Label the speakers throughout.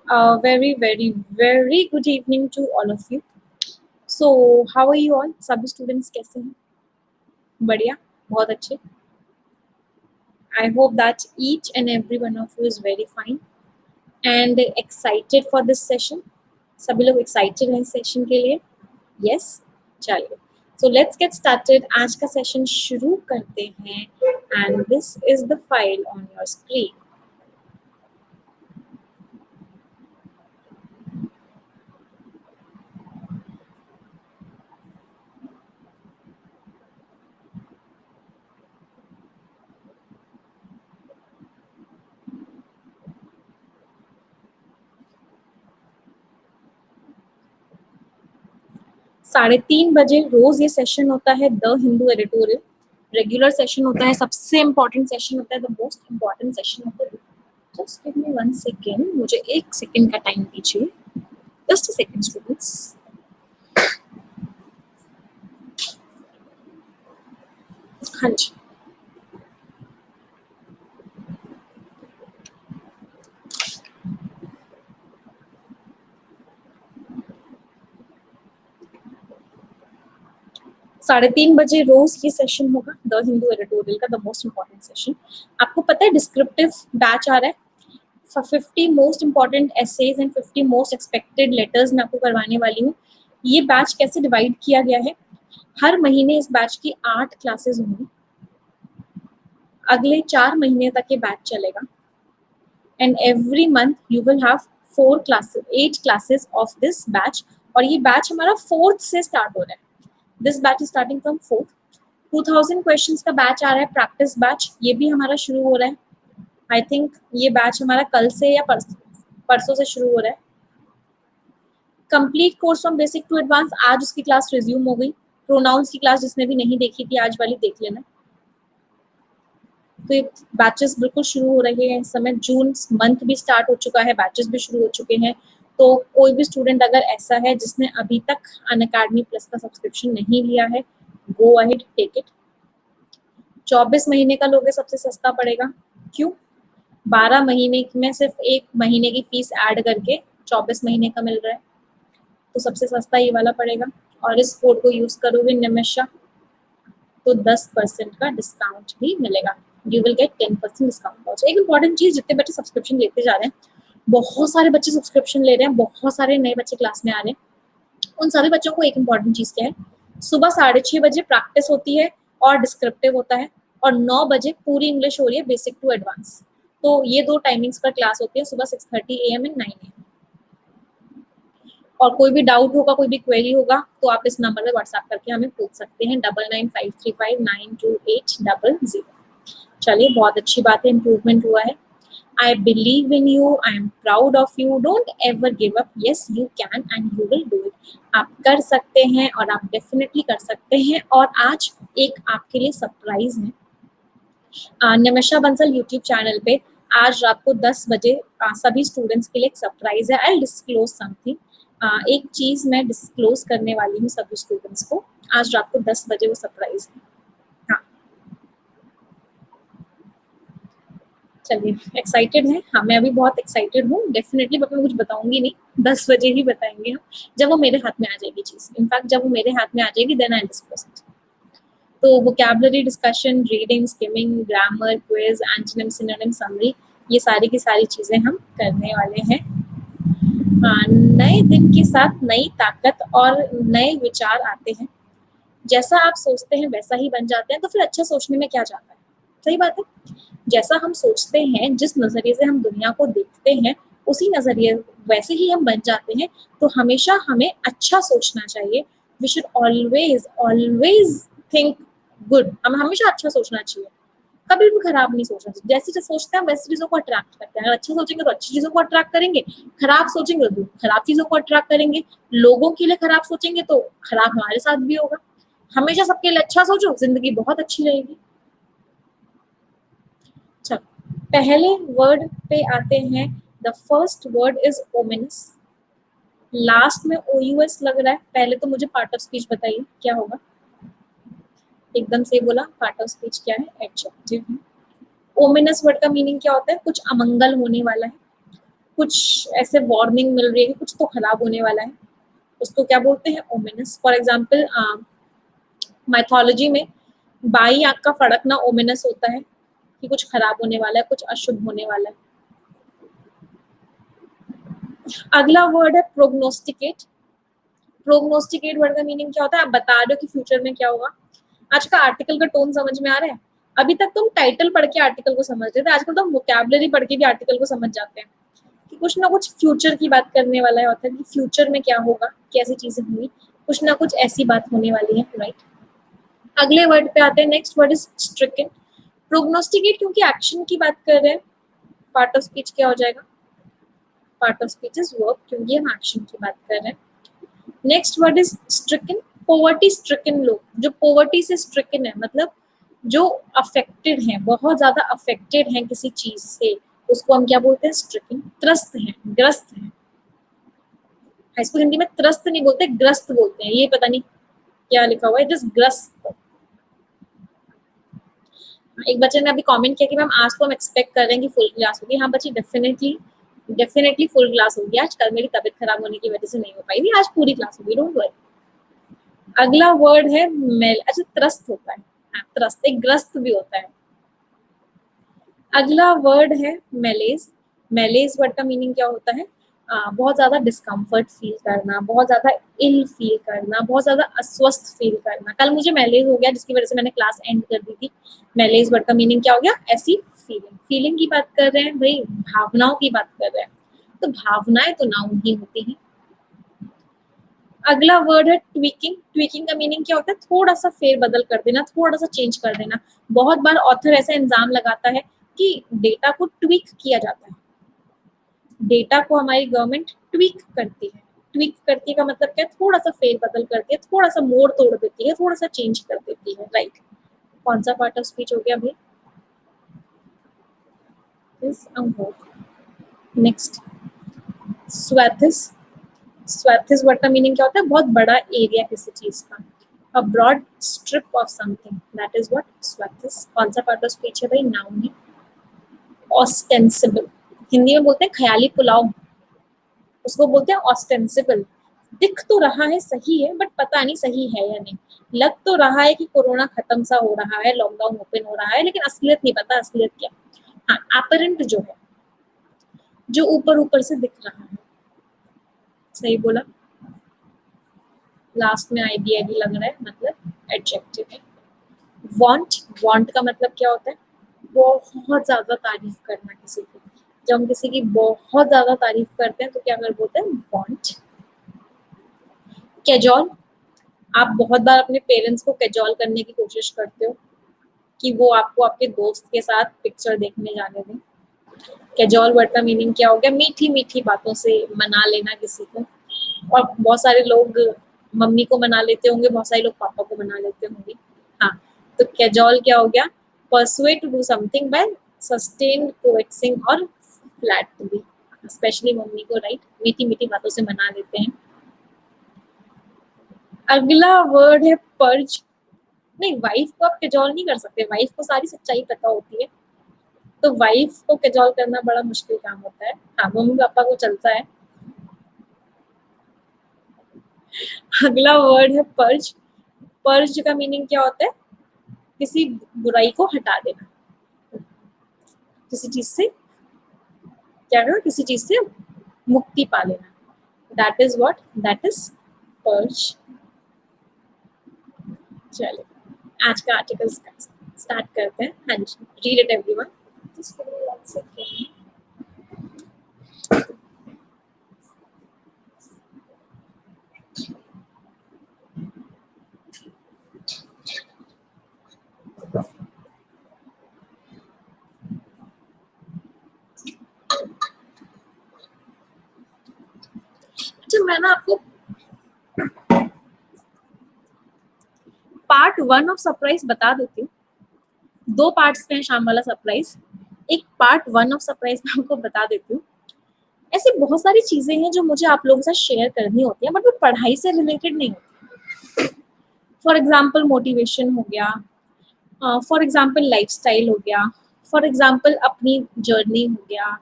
Speaker 1: Very, very, very good evening to all of you. So, how are you all? सभी students कैसे हैं? बढ़िया, बहुत अच्छे. I hope that each and every one of you is very fine and excited for this session. सभी लोग excited हैं इस session के लिए? Yes? चलिए. So let's get started. आज का session शुरू करते हैं. And this is the file on your screen. साढ़े 3 बजे रोज ये सेशन होता है the Hindu editorial. Regular session होता है, सबसे इम्पोर्टेंट सेशन होता है, the most important session of the day. Just give me 1 second, मुझे 1 सेकेंड का टाइम दीजिए. Just a second students. हाँ जी. साढ़े 3 बजे रोज ये सेशन होगा द हिंदू एडिटोरियल का, द मोस्ट इम्पोर्टेंट सेशन. आपको पता है डिस्क्रिप्टिव बैच आ रहा है. 50 most important essays and 50 most expected letters मैं आपको करवाने वाली हूँ. ये बैच कैसे डिवाइड किया गया है? हर महीने इस बैच की 8 क्लासेस होंगी. अगले 4 महीने तक ये बैच चलेगा. And every month you will have 4 classes, 8 classes of this batch. और ये बैच हमारा 4th से स्टार्ट हो रहा है. This batch is starting from 4th. 2000 questions का बैच आ रहा है, प्रैक्टिस बैच. ये भी हमारा शुरू हो रहा है. आई थिंक ये बैच हमारा कल से या परसों से शुरू हो रहा है. Complete course from basic to advance, आज उसकी क्लास रिज्यूम हो गई. प्रोनाउंस की क्लास जिसने भी नहीं देखी थी आज वाली देख लेना. तो ये बैचेस बिल्कुल शुरू हो रहे हैं इस समय. जून मंथ भी स्टार्ट हो चुका है, बैचेस भी शुरू हो चुके हैं. तो कोई भी स्टूडेंट अगर ऐसा है जिसने अभी तक अनअकैडमी प्लस का सब्सक्रिप्शन नहीं लिया है, गो अहेड, टेक इट. 24 महीने का लोगे सबसे सस्ता पड़ेगा. क्यों? 12 महीने में सिर्फ 1 महीने की फीस ऐड करके 24 महीने का मिल रहा है. तो सबसे सस्ता ये वाला पड़ेगा. और इस कोड को यूज करोगे निमिषा, तो 10% का डिस्काउंट भी मिलेगा. You will get 10% discount also. एक इंपॉर्टेंट चीज, जितने बच्चे सब्सक्रिप्शन लेते जा रहे हैं, बहुत सारे बच्चे सब्सक्रिप्शन ले रहे हैं, बहुत सारे नए बच्चे क्लास में आ रहे हैं. उन सभी बच्चों को एक इंपॉर्टेंट चीज क्या है, सुबह 6:30 बजे प्रैक्टिस होती है और डिस्क्रिप्टिव होता है. और 9 बजे पूरी इंग्लिश हो रही है बेसिक टू एडवांस. तो ये 2 टाइमिंग्स पर क्लास होती है, सुबह 6:30 AM एंड 9 AM. और कोई भी डाउट होगा, कोई भी क्वेरी होगा, तो आप इस नंबर पे व्हाट्सएप करके हमें पूछ सकते हैं, 9953592800. चलिए, बहुत अच्छी बात है, इम्प्रूवमेंट हुआ है. I believe in you, I am proud of you, don't ever give up. Yes, you can and you will do it. आप कर सकते हैं और आप डेफिनेटली कर सकते हैं. और आज एक आपके लिए सरप्राइज है. निमिषा बंसल यूट्यूब चैनल पे आज रात को 10 बजे सभी स्टूडेंट्स के लिए एक सरप्राइज है. आई डिस्क्लोज समथिंग. एक चीज मैं डिस्क्लोज करने वाली हूँ सभी स्टूडेंट्स को. आज रात को 10 बजे वो सरप्राइज है. हाँ, चलिए, एक्साइटेड है? हाँ, मैं अभी बहुत एक्साइटेड हूँ डेफिनेटली, बट मैं कुछ बताऊंगी नहीं. 10 बजे ही बताएंगे हम, जब वो मेरे हाथ में आ जाएगी चीज. इनफैक्ट जब वो मेरे हाथ में आ जाएगी देन आई डिस्कस इट. तो vocabulary discussion, reading, skimming, grammar, quiz, antonym, synonym, summary, ये सारी की सारी चीजें हम करने वाले हैं. नए दिन के साथ नई ताकत और नए विचार आते हैं. जैसा आप सोचते हैं वैसा ही बन जाते हैं. तो फिर अच्छा सोचने में क्या जाता है? सही बात है. जैसा हम सोचते हैं, जिस नजरिए से हम दुनिया को देखते हैं, उसी नजरिए वैसे ही हम बन जाते हैं. तो हमेशा हमें अच्छा सोचना चाहिए. We should always always think good. हमें हमेशा अच्छा सोचना चाहिए, कभी भी खराब नहीं सोचना चाहिए. जैसे जो सोचते हैं वैसी चीजों को अट्रैक्ट करते हैं. अगर अच्छा सोचेंगे तो अच्छी चीजों को अट्रैक्ट करेंगे, खराब सोचेंगे तो खराब चीजों को अट्रैक्ट करेंगे. लोगों के लिए खराब सोचेंगे तो खराब हमारे साथ भी होगा. हमेशा सबके लिए अच्छा सोचो, जिंदगी बहुत अच्छी रहेगी. चलो, पहले वर्ड पे आते हैं. The first word is ominous. Last में OUS लग रहा है. पहले तो मुझे पार्ट ऑफ स्पीच बताइए क्या होगा. एकदम से बोला, पार्ट ऑफ स्पीच क्या है? एडजेक्टिव है. ओमिनस वर्ड का मीनिंग क्या होता है? कुछ अमंगल होने वाला है. कुछ ऐसे वार्निंग मिल रही है कि कुछ तो खराब होने वाला है, उसको क्या बोलते हैं? ओमिनस। फॉर एग्जाम्पल माइथोलॉजी में बाई आंख का फड़कना ओमिनस होता है कि कुछ खराब होने वाला है, कुछ अशुभ होने वाला है। अगला वर्ड है प्रोग्नोस्टिकेट। प्रोग्नोस्टिकेट वर्ड का मीनिंग क्या होता है? आप बता रहे हो कि फ्यूचर में क्या होगा। आज का आर्टिकल का टोन समझ में आ रहा है? अभी तक तुम टाइटल पढ़ के आर्टिकल को समझ रहे थे, आजकल तो वोकैबुलरी पढ़ के भी आर्टिकल को समझ जाते हैं कि कुछ ना कुछ फ्यूचर की बात करने वाला है ऑथर, कि फ्यूचर में क्या होगा, कैसी चीजें होंगी, कुछ ना कुछ ऐसी बात होने वाली है, राइट। अगले वर्ड पे आते हैं। Next word is stricken. Prognosticate क्योंकि एक्शन की बात कर रहे हैं, पार्ट ऑफ स्पीच क्या हो जाएगा? Part of speech is verb, क्योंकि हम एक्शन की बात कर रहे हैं। Next word is stricken. Poverty stricken लोग, जो पोवर्टी से स्ट्रिकन है, मतलब जो अफेक्टेड हैं, बहुत ज्यादा अफेक्टेड हैं किसी चीज से, उसको हम क्या बोलते हैं? स्ट्रिकन। त्रस्त हैं, ग्रस्त हैं। इसको हिंदी में त्रस्त नहीं बोलते, ग्रस्त बोलते हैं। ये पता नहीं क्या लिखा हुआ है, जस्ट ग्रस्त। एक बच्चे ने अभी कमेंट किया कि मैम आज तो हम एक्सपेक्ट कर रहे हैं कि फुल क्लास होगी। हाँ बच्ची, डेफिनेटली डेफिनेटली फुल क्लास होगी आज। कल मेरी तबीयत खराब होने की वजह से नहीं हो पाई थी, आज पूरी क्लास होगी, डोंट वरी। अगला वर्ड है मेल। अच्छा, त्रस्त होता है, हाँ, त्रस्त एक ग्रस्त भी होता है। अगला वर्ड है मेलेज। मेलेज वर्ड का मीनिंग क्या होता है? बहुत ज्यादा डिस्कम्फर्ट फील करना, बहुत ज्यादा इल फील करना, बहुत ज्यादा अस्वस्थ फील करना। कल मुझे मेलेज हो गया, जिसकी वजह से मैंने क्लास एंड कर दी थी। मेलेज वर्ड का मीनिंग क्या हो गया? ऐसी फीलिंग। फीलिंग की बात कर रहे हैं भाई, भावनाओं की बात कर रहे हैं, तो भावनाएं तो नाउन ही होती हैं। अगला वर्ड है ट्वीकिंग। ट्वीकिंग का मीनिंग क्या होता है? थोड़ा सा फेर बदल कर देना, थोड़ा सा चेंज कर देना। बहुत बार ऑथर ऐसा इल्जाम लगाता है कि डेटा को ट्वीक किया जाता है। डेटा को हमारी गवर्नमेंट ट्वीक करती है। ट्वीक करती का मतलब क्या है? थोड़ा सा फेर बदल करती है, थोड़ा सा मोड़ तोड़ देती है, थोड़ा सा चेंज कर देती है, राइट। कौन सा पार्ट ऑफ स्पीच हो गया भाई? Next, swathes. स्वैथिस वर्ड का मीनिंग क्या होता है? बहुत बड़ा एरिया किसी चीज का, a broad strip of something, that is what swathes. कौन सा पार्ट ऑफ स्पीच है भाई? नाउन है। ऑस्टेंसिबल, हिंदी में बोलते हैं ख्याली पुलाव, उसको बोलते हैं ऑस्टेंसिबल। दिख तो रहा है सही है, बट पता नहीं सही है या नहीं। लग तो रहा है कि कोरोना खत्म सा हो रहा है, लॉकडाउन ओपन हो रहा है, लेकिन असलियत नहीं पता, असलियत क्या। हाँ, अपरेंट जो है, जो ऊपर ऊपर से दिख रहा है। सही बोला। लास्ट में आईडीआईडी लग रहा है, मतलब एडजेक्टिव है। वांट। वांट का मतलब क्या होता है? बहुत ज्यादा तारीफ करना किसी की। जब हम किसी की बहुत ज्यादा तारीफ करते हैं तो क्या कर बोलते हैं? वांट। कैजोल। आप बहुत बार अपने पेरेंट्स को कैजोल करने की कोशिश करते हो कि वो आपको आपके दोस्त के साथ पिक्चर देखने जाने दें। कैजोल वर्ड का मीनिंग क्या हो गया? मीठी मीठी बातों से मना लेना किसी को। और बहुत सारे लोग मम्मी को मना लेते होंगे, बहुत सारे लोग पापा को मना लेते होंगे। हाँ, तो कैजोल क्या हो गया? Persuade to do something by sustained, coaxing और फ्लैटली, स्पेशली मम्मी को, राइट, मीठी मीठी बातों से मना लेते हैं। अगला वर्ड है पर्ज। नहीं, वाइफ को आप कैजोल नहीं कर सकते, वाइफ को सारी सच्चाई पता होती है, तो वाइफ को कैजोल करना बड़ा मुश्किल काम होता है। हाँ, मम्मी पापा को चलता है। अगला वर्ड है पर्ज। पर्ज का मीनिंग क्या होता है? किसी बुराई को हटा देना, किसी चीज से क्या करना? किसी चीज से मुक्ति पा लेना, that is what, that is purge. चलिए, आज का आर्टिकल स्टार्ट करते हैं। हाँ जी, रीड इट एवरीवन। अच्छा, मैं ना आपको पार्ट 1 ऑफ सरप्राइज बता देती हूँ। 2 पार्ट्स में शाम वाला सरप्राइज, एक पार्ट 1 ऑफ सरप्राइज में आपको बता देती हूँ। ऐसी बहुत सारी चीजें हैं जो मुझे आप लोगों के साथ शेयर करनी होती है, बट वो पढ़ाई से रिलेटेड नहीं होती। फॉर एग्जाम्पल मोटिवेशन हो गया, फॉर एग्जाम्पल लाइफस्टाइल हो गया, फॉर एग्जाम्पल अपनी जर्नी हो गया,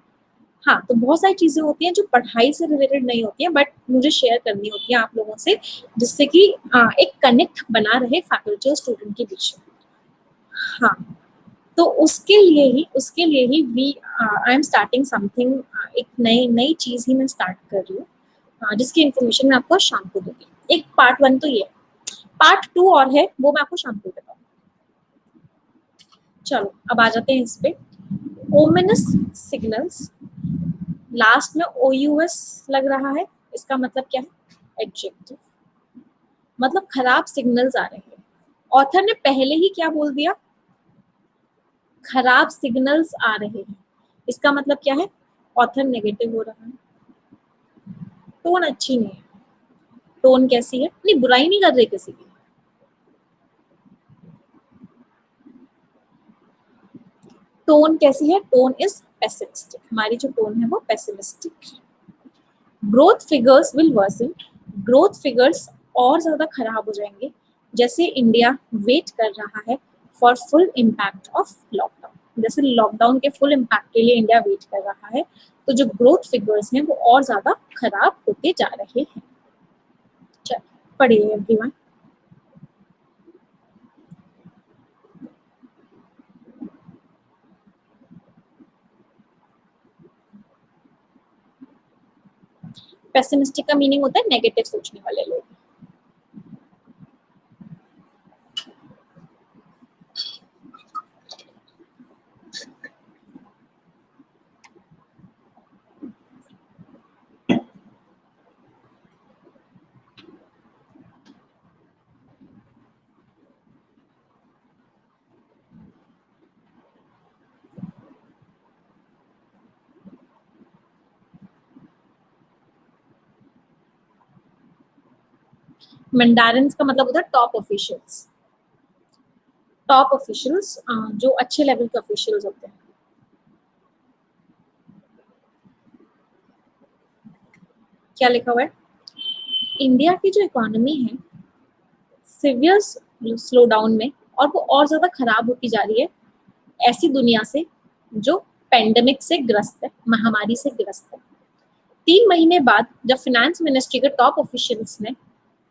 Speaker 1: हाँ, तो बहुत सारी चीज़ें होती हैं जो पढ़ाई से रिलेटेड नहीं होती हैं, बट मुझे शेयर करनी होती है आप लोगों से, जिससे कि एक कनेक्ट बना रहे फैकल्टी और स्टूडेंट के बीच में। हाँ, तो उसके लिए ही we I am starting something, एक नई नई चीज़ ही मैं स्टार्ट कर रही हूँ, जिसकी इन्फॉर्मेशन मैं आपको शाम को दूँगी। एक पार्ट 1 तो ये है, पार्ट 2 और है, वो मैं आपको शाम को बताऊँगी। चलो, अब आ जाते हैं इस पे। ओमिनस सिग्नल्स, लास्ट में OUS लग रहा है, इसका मतलब क्या है? एडजेक्टिव, मतलब खराब सिग्नल्स आ रहे हैं। ऑथर ने पहले ही क्या बोल दिया? खराब सिग्नल्स आ रहे हैं, इसका मतलब क्या है? ऑथर नेगेटिव हो रहा है, टोन अच्छी नहीं है। टोन कैसी है? नहीं, बुराई नहीं कर रही किसी की, टोन कैसी है? टोन इज पेसिमिस्टिक, हमारी जो टोन है वो पेसिमिस्टिक है। Growth figures will worsen, growth figures और ज्यादा खराब हो जाएंगे, जैसे इंडिया वेट कर रहा है for full impact of lockdown, जैसे लॉकडाउन के फुल इम्पैक्ट के लिए इंडिया वेट कर रहा है, तो जो ग्रोथ फिगर्स हैं वो और ज्यादा खराब होते जा रहे हैं। चलिए पढ़िए एवरीवन। पेसिमिस्टिक का मीनिंग होता है नेगेटिव सोचने वाले लोग। मंडारिन्स का मतलब होता है टॉप ऑफिशियल्स, टॉप ऑफिशियल्स जो अच्छे लेवल के ऑफिशियल्स होते हैं। क्या लिखा हुआ है? इंडिया की जो इकोनॉमी है सिवियर स्लो डाउन में, और वो और ज्यादा खराब होती जा रही है ऐसी दुनिया से जो पेंडेमिक से ग्रस्त है, महामारी से ग्रस्त है। 3 महीने बाद जब फाइनेंस मिनिस्ट्री के टॉप ऑफिशियल्स ने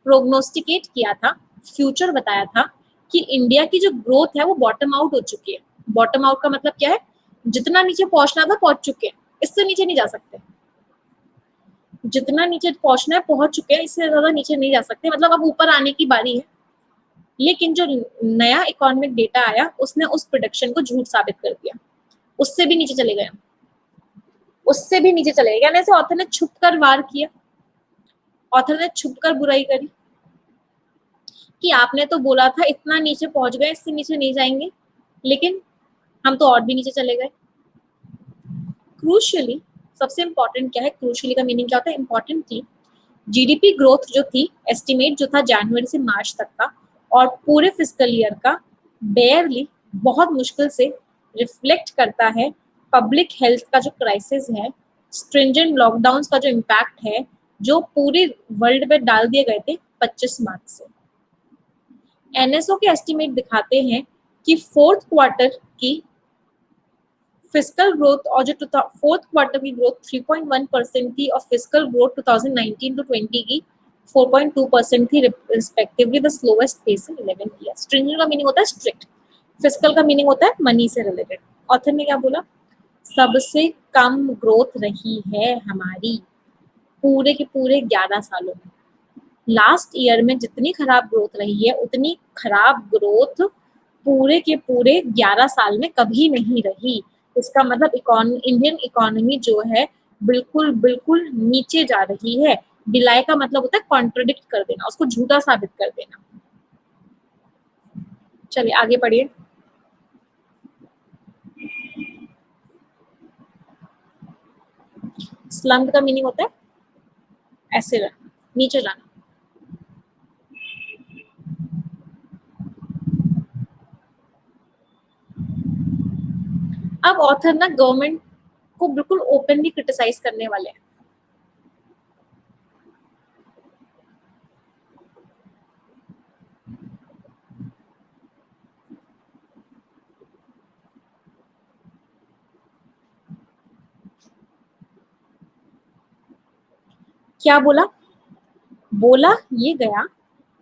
Speaker 1: प्रोग्नोस्टिकेट किया था, फ्यूचर बताया था कि इंडिया की जो ग्रोथ है वो बॉटम आउट हो चुकी है। बॉटम आउट का मतलब क्या है? जितना नीचे पहुंचना था पहुंच चुके हैं, इससे नीचे नहीं जा सकते। जितना नीचे पहुंचना है पहुंच चुके हैं, इससे ज्यादा नीचे नहीं जा सकते, मतलब अब ऊपर आने की बारी है। लेकिन जो नया इकोनॉमिक डेटा आया उसने उस प्रोडक्शन को झूठ साबित कर दिया, उससे भी नीचे चले गए, उससे भी नीचे चले गए। यानी ऐसे ऑथर ने छुप कर वार किया, ऑथर ने छुप कर बुराई करी कि आपने तो बोला था इतना नीचे पहुंच गए, इससे नीचे नहीं जाएंगे, लेकिन हम तो और भी नीचे चले गए। क्रूशियली, सबसे इंपॉर्टेंट क्या है? क्रूशियली का मीनिंग क्या होता है? इंपॉर्टेंट थी। जीडीपी ग्रोथ जो थी, एस्टिमेट जो था जनवरी से मार्च तक का और पूरे फिजिकल ईयर का, बेयरली, बहुत मुश्किल से रिफ्लेक्ट करता है पब्लिक हेल्थ का जो क्राइसिस है, स्ट्रिंजेंट लॉकडाउन का जो इम्पैक्ट है, जो पूरे वर्ल्ड में डाल दिए गए थे 25 मार्च से। एनएसओ के एस्टिमेट दिखाते हैं कि फोर्थ क्वार्टर की फिजिकल ग्रोथ और जो फोर्थ क्वार्टर की ग्रोथ 3.1% थी और फिजिकल ग्रोथ 2019 टू 20 की 4.2% थी respectively, the slowest pace in 11 years. Stringent का मीनिंग होता है स्ट्रिक्ट, फिजिकल का मीनिंग होता है मनी से रिलेटेड। ऑथर ने क्या बोला? सबसे कम ग्रोथ रही है हमारी पूरे के पूरे 11 सालों में। लास्ट ईयर में जितनी खराब ग्रोथ रही है उतनी खराब ग्रोथ पूरे के पूरे 11 साल में कभी नहीं रही। इसका मतलब इंडियन इकोनॉमी जो है बिल्कुल बिल्कुल नीचे जा रही है। डिलाई का मतलब होता है कॉन्ट्रोडिक्ट कर देना, उसको झूठा साबित कर देना। चलिए आगे पढ़िए। स्लम्प का मीनिंग होता है ऐसे रहना, नीचे जाना। अब ऑथर ना गवर्नमेंट को बिल्कुल ओपनली क्रिटिसाइज करने वाले हैं। क्या बोला? बोला ये गया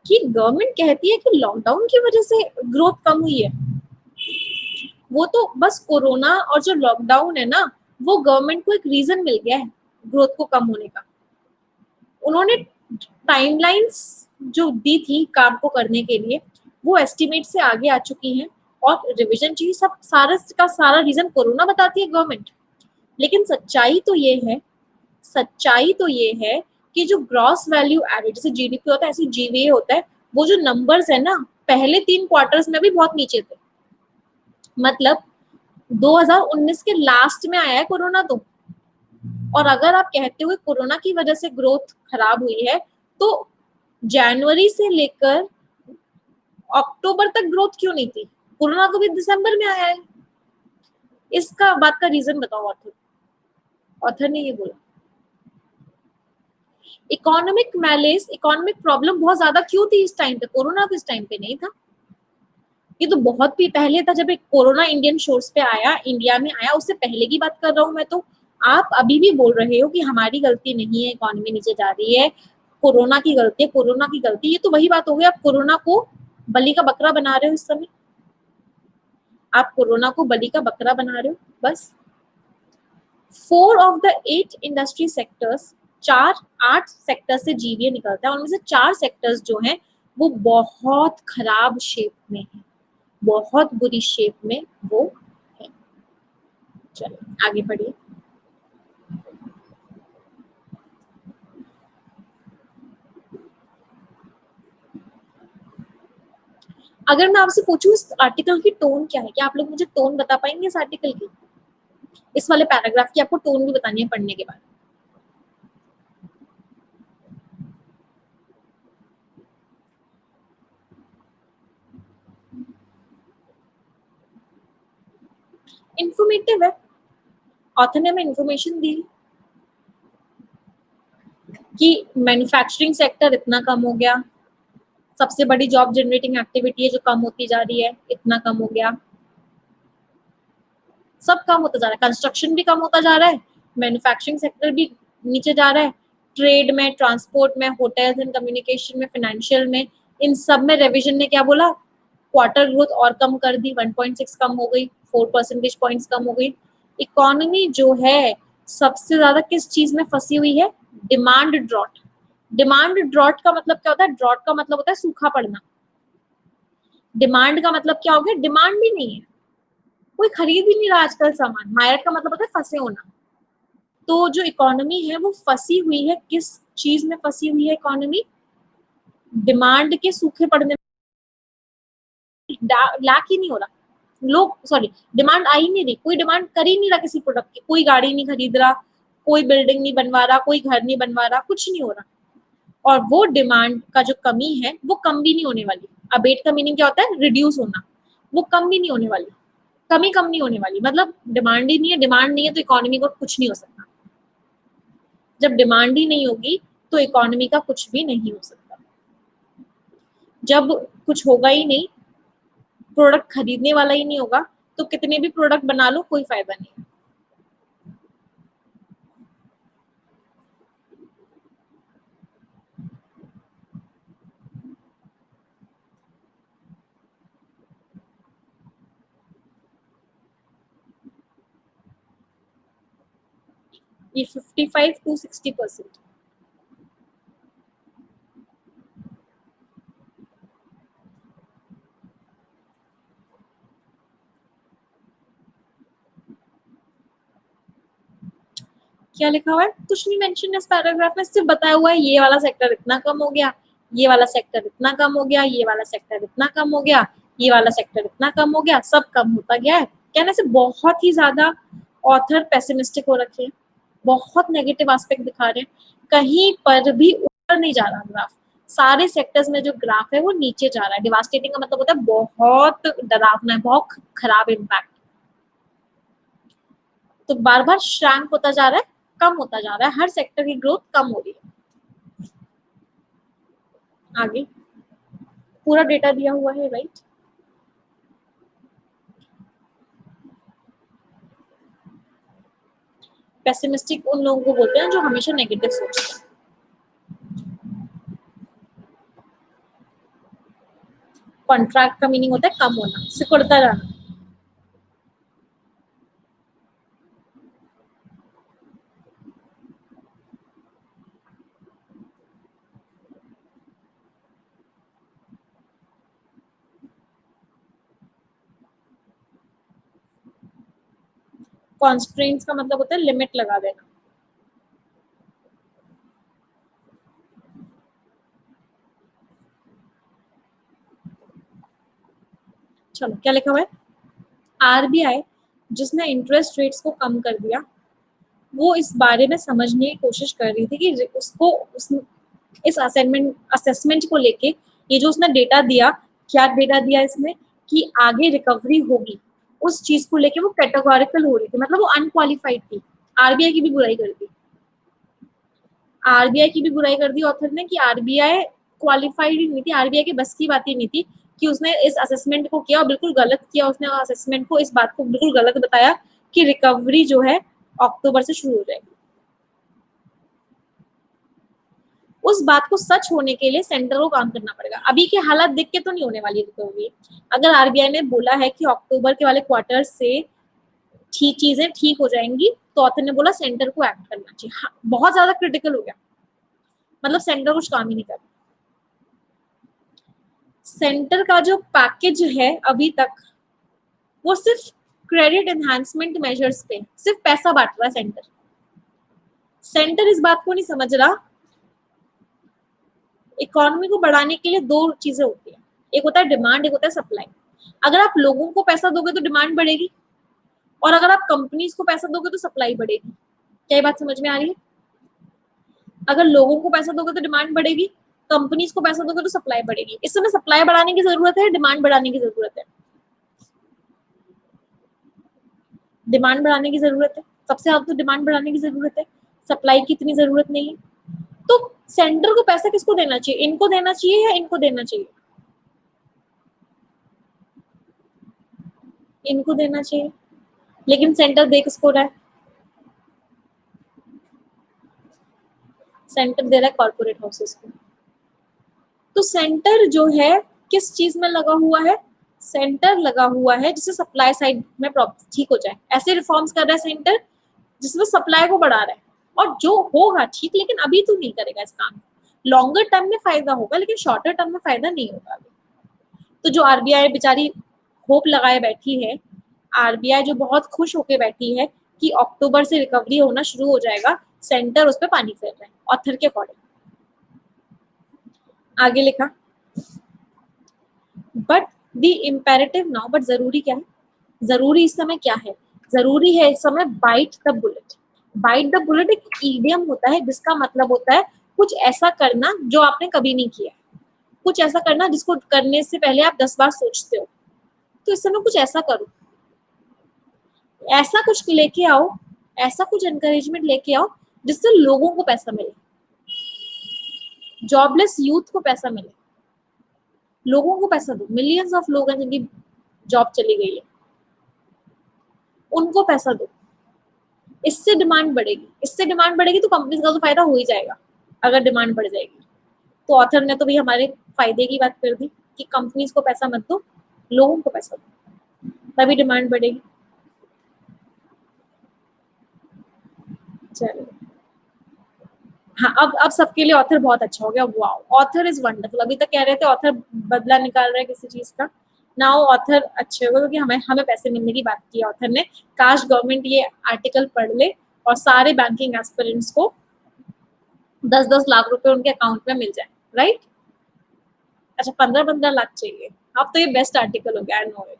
Speaker 1: कि गवर्नमेंट कहती है कि लॉकडाउन की वजह से ग्रोथ कम हुई है। वो तो बस कोरोना और जो लॉकडाउन है ना, वो गवर्नमेंट को एक रीजन मिल गया है ग्रोथ को कम होने का। उन्होंने टाइमलाइंस जो दी थी काम को करने के लिए, वो एस्टिमेट से आगे आ चुकी हैं, और रिवीजन चाहिए, सब सारा का सारा रीजन कोरोना बताती है गवर्नमेंट। लेकिन सच्चाई तो ये है कि जो ग्रॉस वैल्यू एडेड, जैसे जीडीपी होता है ऐसे जीवीए होता है, वो जो नंबर्स है ना, पहले 3 क्वार्टर्स में भी बहुत नीचे थे। मतलब 2019 के लास्ट में आया है कोरोना तो। और अगर आप कहते हुए कोरोना की वजह से ग्रोथ खराब हुई है, तो जनवरी से लेकर अक्टूबर तक ग्रोथ क्यों नहीं थी? कोरोना को भी दिसंबर में आया है। इसका बात का रीजन बताओ ऑथर। ऑथर ने ये बोला इकोनॉमिक मैलेस, इकोनॉमिक प्रॉब्लम बहुत ज्यादा क्यों थी इस टाइम पे, कोरोना तो इस टाइम पे नहीं था। ये तो बहुत भी पहले था, जब एक कोरोना इंडियन शोर्स पे आया, इंडिया में आया, उससे पहले की बात कर रहा हूँ मैं तो। आप अभी भी बोल रहे हो कि हमारी गलती नहीं है, इकोनॉमी नीचे जा रही है, कोरोना की गलती है, कोरोना की गलती। ये तो वही बात हो गई, आप कोरोना को बलि का बकरा बना रहे हो इस समय। आप कोरोना को बलि का बकरा बना रहे हो बस। 4 of the 8 industry sectors, 8 sector से जीवीए निकलता है, उनमें से 4 सेक्टर्स जो हैं वो बहुत खराब शेप में है, बहुत बुरी शेप में वो है। चलो आगे बढ़िए। अगर मैं आपसे पूछूं इस आर्टिकल की टोन क्या है, क्या आप लोग मुझे टोन बता पाएंगे इस आर्टिकल की, इस वाले पैराग्राफ की आपको टोन भी बतानी है पढ़ने के बाद। इंफॉर्मेटिव है, ऑथर ने हमें इंफॉर्मेशन दी कि मैन्युफैक्चरिंग सेक्टर इतना कम हो गया, सबसे बड़ी जॉब जनरेटिंग एक्टिविटी है जो कम होती जा रही है, इतना कम हो गया, सब कम होता जा रहा है। कंस्ट्रक्शन भी कम होता जा रहा है, मैन्युफैक्चरिंग सेक्टर भी नीचे जा रहा है, ट्रेड में, ट्रांसपोर्ट में, होटल्स एंड कम्युनिकेशन में, फाइनेंशियल में, इन सब में रेविजन ने क्या बोला, क्वार्टर ग्रोथ और कम कर दी, 1.6 कम हो गई, 4 परसेंटेज पॉइंट्स कम हो गई। इकोनॉमी जो है सबसे ज्यादा किस चीज में फंसी हुई है? Demand drought. डिमांड ड्रॉट का मतलब क्या होता है? ड्रॉट का मतलब होता है सूखा पड़ना। डिमांड का मतलब क्या हो गया? डिमांड भी नहीं है, कोई खरीद ही नहीं रहा आजकल सामान। मायरेट का मतलब होता है फंसे होना। तो जो इकोनॉमी है वो फंसी हुई है, किस चीज में फंसी हुई है इकोनॉमी? डिमांड के सूखे पड़ने में। लाख ही नहीं हो रहा, लोग सॉरी डिमांड आ ही नहीं रही, कोई डिमांड कर ही नहीं रहा किसी प्रोडक्ट की, कोई गाड़ी नहीं खरीद रहा, कोई बिल्डिंग नहीं बनवा रहा, कोई घर नहीं बनवा रहा, कुछ नहीं हो रहा। और वो डिमांड का जो कमी है वो कम भी नहीं होने वाली। अबेट का मीनिंग क्या होता है? रिड्यूस होना। वो कम भी नहीं होने वाली, कमी कम नहीं होने वाली। मतलब डिमांड ही नहीं है, डिमांड नहीं है तो इकोनॉमी को कुछ नहीं हो सकता। जब डिमांड ही नहीं होगी तो इकोनॉमी का कुछ भी नहीं हो सकता। जब कुछ होगा ही नहीं, प्रोडक्ट खरीदने वाला ही नहीं होगा, तो कितने भी प्रोडक्ट बना लो कोई फायदा नहीं। ये 55 to 60%। क्या लिखा हुआ है? कुछ नहीं मेंशन इस पैराग्राफ में, सिर्फ बताया हुआ है ये वाला सेक्टर इतना कम हो गया, ये वाला सेक्टर इतना कम हो गया, ये वाला सेक्टर इतना कम हो गया, ये वाला सेक्टर इतना कम हो गया, सब कम होता गया है। कहने से बहुत ही ज्यादा ऑथर पेसिमिस्टिक हो रखे हैं, बहुत नेगेटिव एस्पेक्ट दिखा रहे हैं। कहीं पर भी ऊपर नहीं जा रहा ग्राफ, सारे सेक्टर्स में जो ग्राफ है वो नीचे जा रहा है। डिवास्टेटिंग का मतलब होता है बहुत डरावना है, बहुत खराब इम्पैक्ट। तो बार बार श्रैंक होता जा रहा है, कम होता जा रहा है, हर सेक्टर की ग्रोथ कम हो रही है। आगे पूरा डेटा दिया हुआ है, राइट। पेसिमिस्टिक उन लोगों को बोलते हैं जो हमेशा नेगेटिव सोचते हैं। कॉन्ट्रैक्ट का मीनिंग होता है कम होना, सिकुड़ता जाना। कॉन्स्ट्रेंट्स का मतलब होता है लिमिट लगा देना। चलो क्या लिखा हुआ है, आरबीआई जिसने इंटरेस्ट रेट्स को कम कर दिया, वो इस बारे में समझने की कोशिश कर रही थी कि उसको इस असेसमेंट असेसमेंट को लेके, ये जो उसने डेटा दिया, क्या डेटा दिया इसने कि आगे रिकवरी होगी, उस चीज को लेके वो कैटेगोरिकल हो रही थी, मतलब वो अनक्वालिफाइड थी। आरबीआई की भी बुराई कर दी, आरबीआई की भी बुराई कर दी ऑथर ने कि आरबीआई क्वालिफाइड ही नहीं थी, आरबीआई की बस की बात ही नहीं थी कि उसने इस असेसमेंट को किया और बिल्कुल गलत किया। उसने असेसमेंट को, इस बात को बिल्कुल गलत बताया कि रिकवरी जो है अक्टूबर से शुरू हो जाएगी। उस बात को सच होने के लिए सेंटर को काम करना पड़ेगा। अभी के हालात देख के तो नहीं होने वाली रिकवरी। अगर आरबीआई ने बोला है कि अक्टूबर के वाले क्वार्टर से ठीक चीजें ठीक हो जाएंगी, तो ऑथर ने बोला सेंटर को एक्ट करना चाहिए। हाँ, बहुत ज्यादा क्रिटिकल हो गया, मतलब सेंटर कुछ काम ही नहीं कर रहा। सेंटर का जो पैकेज है अभी तक, वो सिर्फ क्रेडिट एनहांसमेंट मेजर्स पे सिर्फ पैसा बांट रहा है सेंटर। सेंटर इस बात को नहीं समझ रहा, इकोनॉमी को बढ़ाने के लिए दो चीजें होती है, एक होता है डिमांड, एक होता है सप्लाई। अगर आप लोगों को पैसा दोगे तो डिमांड बढ़ेगी, और अगर आप कंपनीज को पैसा दोगे तो सप्लाई बढ़ेगी। क्या ये बात समझ में आ रही है? अगर लोगों को पैसा दोगे तो डिमांड बढ़ेगी, कंपनीज को पैसा दोगे तो सप्लाई बढ़ेगी। इस समय सप्लाई बढ़ाने की जरूरत है, डिमांड बढ़ाने की जरूरत है? डिमांड बढ़ाने की जरूरत है, सबसे ज्यादा तो डिमांड बढ़ाने की जरूरत है, सप्लाई की इतनी जरूरत नहीं है। तो सेंटर को पैसा किसको देना चाहिए, इनको देना चाहिए या इनको देना चाहिए? इनको देना चाहिए, लेकिन सेंटर दे किसको रहा है? सेंटर दे रहा है कॉर्पोरेट हाउसेस को। तो सेंटर जो है किस चीज में लगा हुआ है? सेंटर लगा हुआ है जिससे सप्लाई साइड में प्रॉब्लम ठीक हो जाए, ऐसे रिफॉर्म्स कर रहा है सेंटर जिसमें सप्लाई को बढ़ा रहा है। और जो होगा ठीक, लेकिन अभी तो नहीं करेगा इस काम। लॉन्गर टर्म में फायदा होगा, लेकिन शॉर्टर टर्म में फायदा नहीं होगा अभी। तो जो आरबीआई बेचारी होप लगाए बैठी है, आरबीआई जो बहुत खुश होके बैठी है कि अक्टूबर से रिकवरी होना शुरू हो जाएगा, सेंटर उस पर पानी फेर रहा है ऑथर के अकॉर्डिंग। आगे लिखा, but the imperative now, but जरूरी क्या है? जरूरी इस समय क्या है? जरूरी है इस समय bite the bullet. Bite the bullet एक ईडियम होता है जिसका मतलब होता है कुछ ऐसा करना जो आपने कभी नहीं किया, कुछ ऐसा करना जिसको करने से पहले आप 10 बार सोचते हो। तो इस समय कुछ ऐसा करो, ऐसा कुछ लेके आओ, ऐसा कुछ एनकरेजमेंट लेके आओ जिससे लोगों को पैसा मिले, जॉबलेस यूथ को पैसा मिले, लोगों को पैसा दो। मिलियंस ऑफ लोग हैं जिनकी जॉब चली गई है, उनको पैसा दो। इससे डिमांड बढ़ेगी, इससे डिमांड बढ़ेगी तो कंपनीज का तो फायदा हो ही जाएगा अगर डिमांड बढ़ जाएगी। तो ऑथर ने तो भी हमारे फायदे की बात कर दी कि कंपनीज को पैसा मत दो, लोगों को पैसा दो, तभी डिमांड बढ़ेगी। चलिए, हाँ, अब सबके लिए ऑथर बहुत अच्छा हो गया। Wow, author is wonderful. अभी तक कह रहे थे ऑथर बदला निकाल रहा है किसी चीज का, नाउ ऑथर अच्छे हो गए क्योंकि हमें हमें पैसे मिलने की बात की है ऑथर ने। काश गवर्नमेंट ये आर्टिकल पढ़ ले और सारे बैंकिंग एस्पिरेंट्स को 10-10 लाख रुपए उनके अकाउंट में मिल जाए, राइट? अच्छा, 15-15 लाख चाहिए। अब तो ये बेस्ट आर्टिकल हो गया, आई नो इट।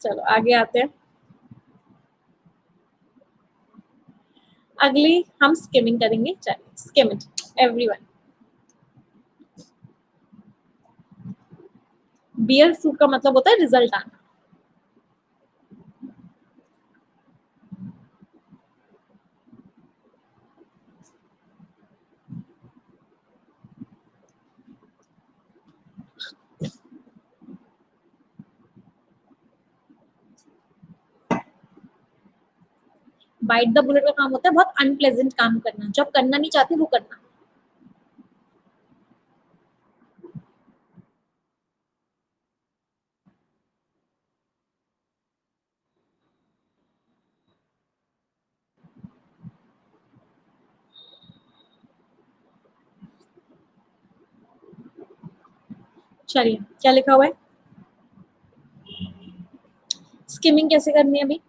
Speaker 1: चलो आगे आते हैं। अगली हम स्किमिंग करेंगे, चलिए skim it everyone. Bear fruit का मतलब होता है रिजल्ट आना। बाइट द बुलेट का काम होता है बहुत अनप्लेजेंट काम करना, जो आप करना नहीं चाहते वो करना। चलिए क्या लिखा हुआ है, स्किमिंग कैसे करनी है अभी।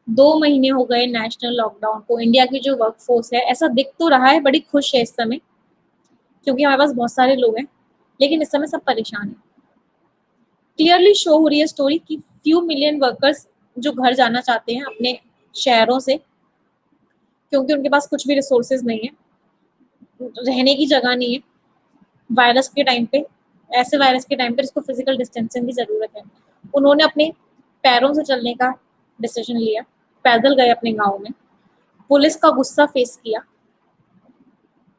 Speaker 1: 2 महीने हो गए नेशनल लॉकडाउन को, इंडिया की जो वर्कफोर्स है, ऐसा दिख तो रहा है बड़ी खुश है इस समय, क्योंकि हमारे पास बहुत सारे लोग हैं, लेकिन इस समय सब परेशान हैं। क्लियरली शो हो रही है स्टोरी कि फ्यू मिलियन वर्कर्स जो घर जाना चाहते हैं अपने शहरों से, क्योंकि उनके पास कुछ भी रिसोर्सेज नहीं है, रहने की जगह नहीं है, वायरस के टाइम पे, ऐसे वायरस के टाइम पे जिसको फिजिकल डिस्टेंसिंग की जरूरत है, उन्होंने अपने पैरों से चलने का डिसीजन लिया, पैदल गए अपने गाँव में, पुलिस का गुस्सा फेस किया,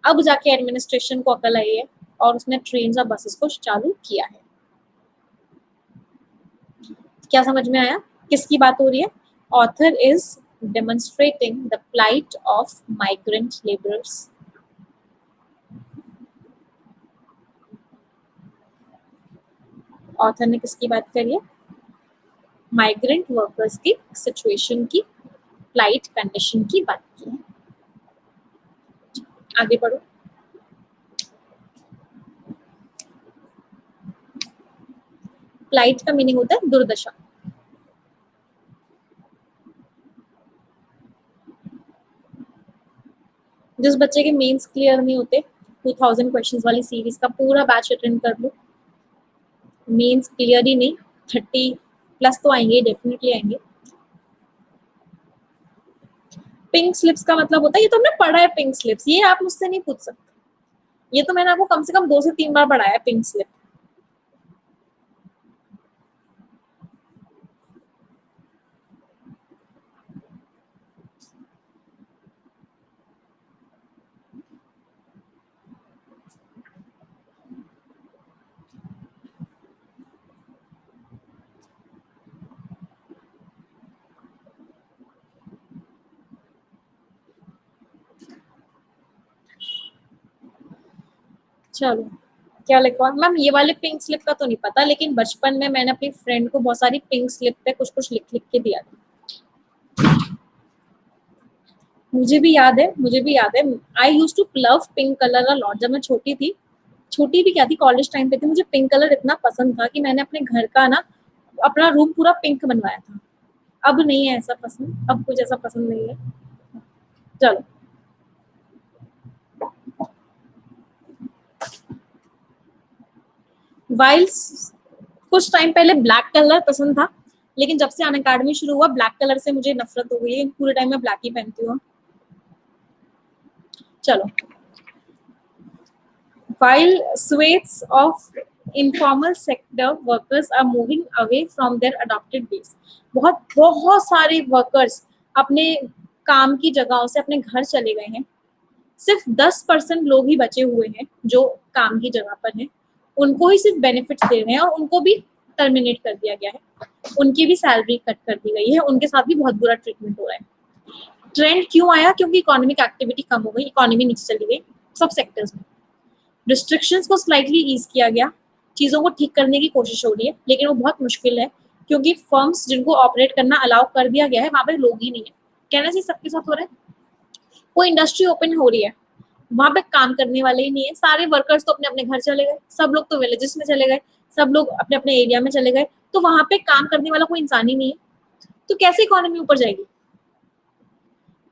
Speaker 1: अब जाके एडमिनिस्ट्रेशन को अकल आई है और उसने ट्रेन और बसेस को चालू किया है। क्या समझ में आया किसकी बात हो रही है? Author is demonstrating the plight of migrant labourers. Author ने किसकी बात करी है? माइग्रेंट वर्कर्स की सिचुएशन की, प्लाइट कंडीशन की बात की है। आगे बढ़ो। प्लाइट का मीनिंग होता है दुर्दशा। जिस बच्चे के मेंस क्लियर नहीं होते, 2000 क्वेश्चंस वाली सीरीज का पूरा बैच अटेंड कर लो, मेंस क्लियर ही नहीं, 30+ तो आएंगे, डेफिनेटली आएंगे। पिंक स्लिप्स का मतलब होता है, ये तो हमने पढ़ा है पिंक स्लिप्स, ये आप मुझसे नहीं पूछ सकते, ये तो मैंने आपको कम से कम 2 से 3 बार पढ़ाया है पिंक स्लिप। चलो क्या लिखवा मैम, ये वाले पिंक स्लिप का तो नहीं पता, लेकिन बचपन में मैंने अपनी फ्रेंड को बहुत सारी पिंक स्लिप पे कुछ कुछ लिख लिख के दिया था। मुझे भी याद है, मुझे भी याद है, I used to love pink colour a lot. जब मैं छोटी थी, छोटी भी क्या थी, कॉलेज टाइम पे थी, मुझे पिंक कलर इतना पसंद था कि मैंने अपने घर का ना अपना रूम पूरा पिंक बनवाया था। अब नहीं है ऐसा पसंद, अब कुछ ऐसा पसंद नहीं है। चलो, वाइल्स कुछ टाइम पहले ब्लैक कलर पसंद था, लेकिन जब से अन अकेडमी शुरू हुआ ब्लैक कलर से मुझे नफरत हो गई है, पूरे टाइम में ब्लैक ही पहनती हूँ। चलो, while swathes of informal sector workers are moving away from their adopted base, बहुत बहुत सारे वर्कर्स अपने काम की जगहों से अपने घर चले गए हैं, सिर्फ 10% लोग ही बचे हुए हैं जो काम की जगह पर हैं, उनको ही सिर्फ बेनिफिट्स दे रहे हैं और उनको भी टर्मिनेट कर दिया गया है, उनकी भी सैलरी कट कर दी गई है, उनके साथ भी बहुत बुरा ट्रीटमेंट हो रहा है। ट्रेंड क्यों आया? क्योंकि इकोनॉमिक एक्टिविटी कम हो गई, इकोनॉमी नीचे चली गई सब सेक्टर्स में, रिस्ट्रिक्शंस को स्लाइटली ईज किया गया, चीज़ों को ठीक करने की कोशिश हो रही है, लेकिन वो बहुत मुश्किल है, क्योंकि फर्म्स जिनको ऑपरेट करना अलाउ कर दिया गया है वहाँ पे लोग ही नहीं है। कहना चाहिए सबके साथ हो रहा है, कोई इंडस्ट्री ओपन हो रही है, वहाँ पे काम करने वाले ही नहीं है, सारे वर्कर्स तो अपने अपने घर चले गए, सब लोग तो विलेजेस में चले गए, सब लोग अपने अपने एरिया में चले गए, तो वहाँ पे काम करने वाला कोई इंसान ही नहीं है, तो कैसे इकोनॉमी ऊपर जाएगी?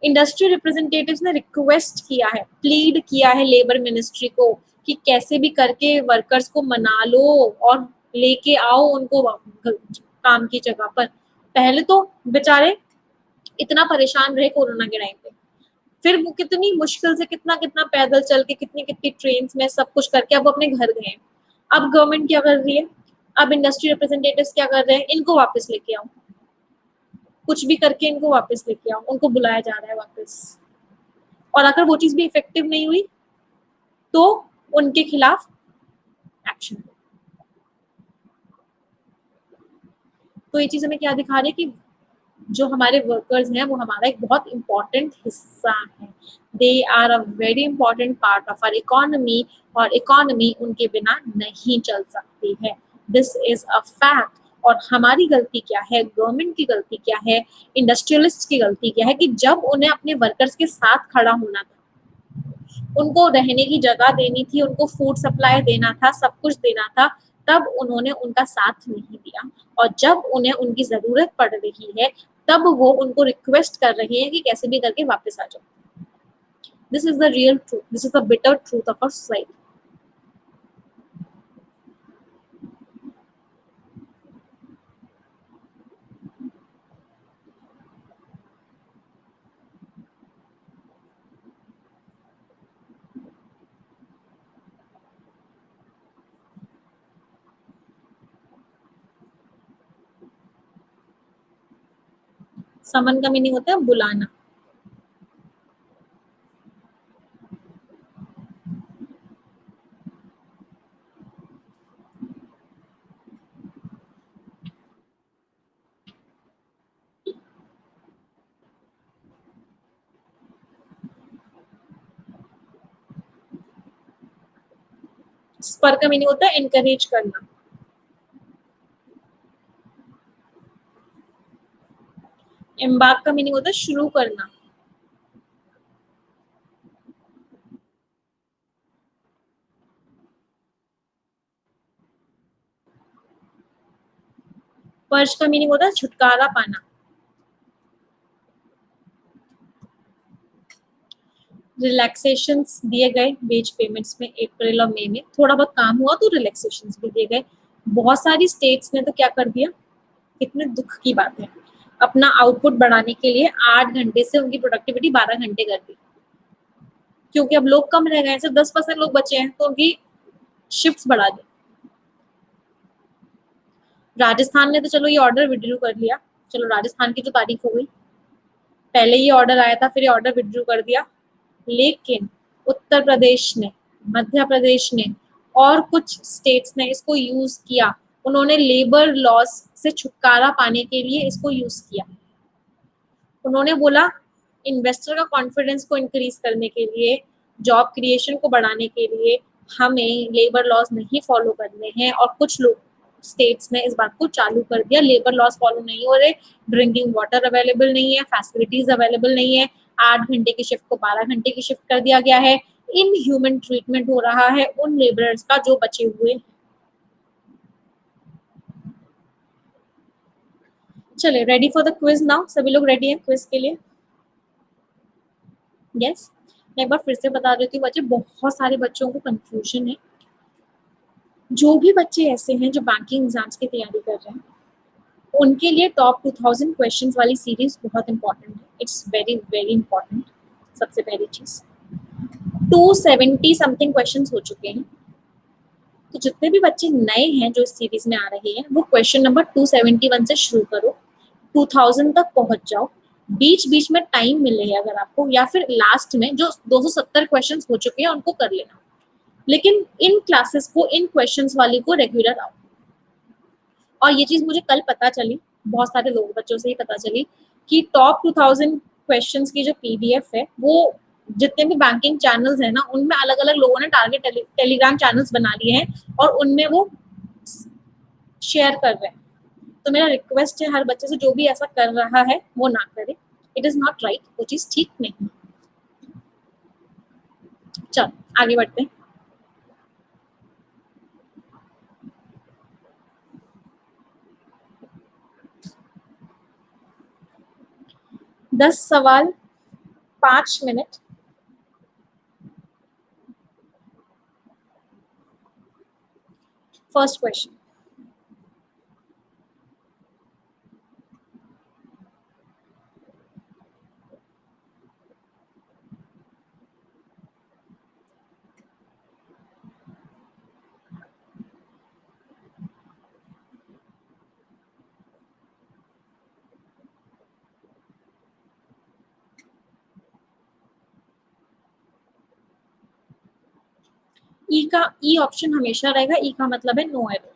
Speaker 1: इंडस्ट्री रिप्रेजेंटेटिव्स ने रिक्वेस्ट किया है, प्लीड किया है लेबर मिनिस्ट्री को कि कैसे भी करके वर्कर्स को मना लो और लेके आओ उनको काम की जगह पर। पहले तो बेचारे इतना परेशान रहे कोरोना के टाइम पे, फिर वो कितनी मुश्किल से कितना कितना पैदल चल के कितनी कितनी ट्रेन में सब कुछ करके अब अपने घर गए हैं। अब गवर्नमेंट क्या कर रही है, अब इंडस्ट्री रिप्रेजेंटेटिव्स क्या कर रहे हैं, इनको वापस लेके आओ, कुछ भी करके इनको वापस लेके आओ, उनको बुलाया जा रहा है वापस, और अगर वो चीज भी इफेक्टिव नहीं हुई तो उनके खिलाफ एक्शन। तो ये चीज हमें क्या दिखा रही है कि जो हमारे वर्कर्स हैं वो हमारा एक बहुत इंपॉर्टेंट हिस्सा है, they are a very important part of our economy, और इकोनॉमी उनके बिना नहीं चल सकती है, दिस इज अ फैक्ट। और हमारी गलती क्या है, गवर्नमेंट की गलती क्या है, इंडस्ट्रियलिस्ट की गलती क्या है कि जब उन्हें अपने वर्कर्स के साथ खड़ा होना था, उनको रहने की जगह देनी थी, उनको फूड सप्लाई देना था, सब कुछ देना था, तब उन्होंने उनका साथ नहीं दिया, और जब उन्हें उनकी ज़रूरत पड़ रही है, तब वो उनको रिक्वेस्ट कर रही हैं कि कैसे भी करके वापस आ जाओ। This is the real truth, this is the bitter truth of our society. Summon का मीनिंग होता है बुलाना। स्पर का मीनिंग होता है एनकरेज करना। एम्बार्क का मीनिंग होता है शुरू करना। पर्च का मीनिंग होता है छुटकारा पाना। रिलैक्सेशन दिए गए वेज पेमेंट्स में अप्रैल और मई में, थोड़ा बहुत काम हुआ तो रिलैक्सेशन भी दिए गए। बहुत सारी स्टेट्स ने तो क्या कर दिया, कितने दुख की बात है, अपना आउटपुट बढ़ाने के लिए 8 घंटे से उनकी प्रोडक्टिविटी 12 घंटे कर दी, क्योंकि अब लोग कम रह गए हैं, सिर्फ 10% लोग बचे हैं, तो उनकी शिफ्ट्स बढ़ा दी। राजस्थान ने तो चलो ये ऑर्डर विड्रू कर लिया, चलो राजस्थान की तो तारीफ हो गई, पहले ये ऑर्डर आया था, फिर ये ऑर्डर विड्रू कर दिया। लेकिन उत्तर प्रदेश ने, मध्य प्रदेश ने और कुछ स्टेट्स ने इसको यूज किया, उन्होंने लेबर लॉस से छुटकारा पाने के लिए इसको यूज किया। उन्होंने बोला इन्वेस्टर का कॉन्फिडेंस को इंक्रीज करने के लिए, जॉब क्रिएशन को बढ़ाने के लिए हमें लेबर लॉस नहीं फॉलो करने हैं, और कुछ लोग स्टेट्स ने इस बात को चालू कर दिया, लेबर लॉस फॉलो नहीं हो रहे, ड्रिंकिंग वाटर अवेलेबल नहीं है, फैसिलिटीज अवेलेबल नहीं है, 8 घंटे की शिफ्ट को 12 घंटे की शिफ्ट कर दिया गया है, इन ह्यूमन ट्रीटमेंट हो रहा है उन लेबरर्स का जो बचे हुए। चले ready for the quiz now, सभी लोग रेडी हैं क्विज के लिए? यस। मैं एक बार फिर से बता देती हूँ बच्चे, बहुत सारे बच्चों को कंफ्यूजन है। जो भी बच्चे ऐसे हैं जो बैंकिंग एग्जाम्स की तैयारी कर रहे हैं, उनके लिए टॉप 2000 क्वेश्चंस वाली सीरीज बहुत इंपॉर्टेंट है, इट्स वेरी वेरी इंपॉर्टेंट। सबसे पहली चीज, 270 समथिंग क्वेश्चंस हो चुके हैं, तो जितने भी बच्चे नए हैं जो इस सीरीज में आ रहे हैं, वो क्वेश्चन नंबर 271 से शुरू करो, 2000 तक पहुंच जाओ। बीच बीच में टाइम मिले अगर आपको, या फिर लास्ट में जो 270 क्वेश्चंस हो चुके हैं उनको कर लेना, लेकिन इन क्लासेस को, इन क्वेश्चंस वाली को रेगुलर आओ। और ये चीज मुझे कल पता चली, बहुत सारे लोग बच्चों से ही पता चली, कि टॉप 2000 क्वेश्चंस की जो पीडीएफ है, वो जितने भी बैंकिंग चैनल्स है ना, उनमें अलग अलग लोगों ने टारगेट टेलीग्राम चैनल्स बना लिए हैं, और उनमें वो शेयर कर रहे हैं। तो मेरा रिक्वेस्ट है हर बच्चे से, जो भी ऐसा कर रहा है वो ना करे, इट इज नॉट राइट, वो चीज ठीक नहीं। चल आगे बढ़ते हैं। 10 सवाल, 5 मिनट। फर्स्ट क्वेश्चन, ई का, ई ऑप्शन हमेशा रहेगा, ई का मतलब है no error.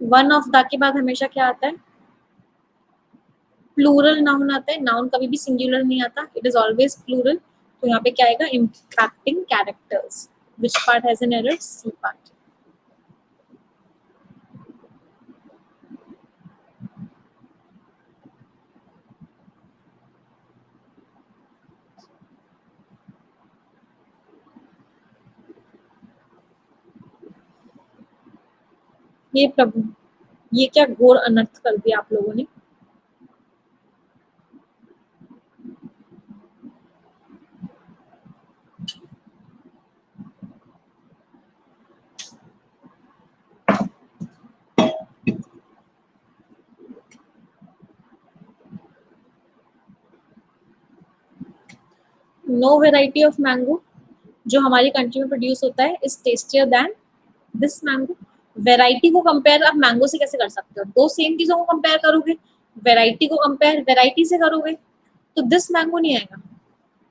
Speaker 1: One of the के बाद हमेशा क्या आता है, प्लूरल नाउन आता है, नाउन कभी भी सिंगुलर नहीं आता, इट इज ऑलवेज प्लूरल। तो यहाँ पे क्या आएगा, impacting characters, which part has an error, C part. ये प्रभु, ये क्या घोर अनर्थ कर दिया आप लोगों ने। नो वेराइटी ऑफ मैंगो जो हमारी कंट्री में प्रोड्यूस होता है is tastier than this mango. Variety को कंपेयर आप मैंगो से कैसे कर सकते हो? दो सेम चीजों को कंपेयर करोगे, वेराइटी को कंपेयर वेराइटी से करोगे तो दिस मैंगो नहीं आएगा।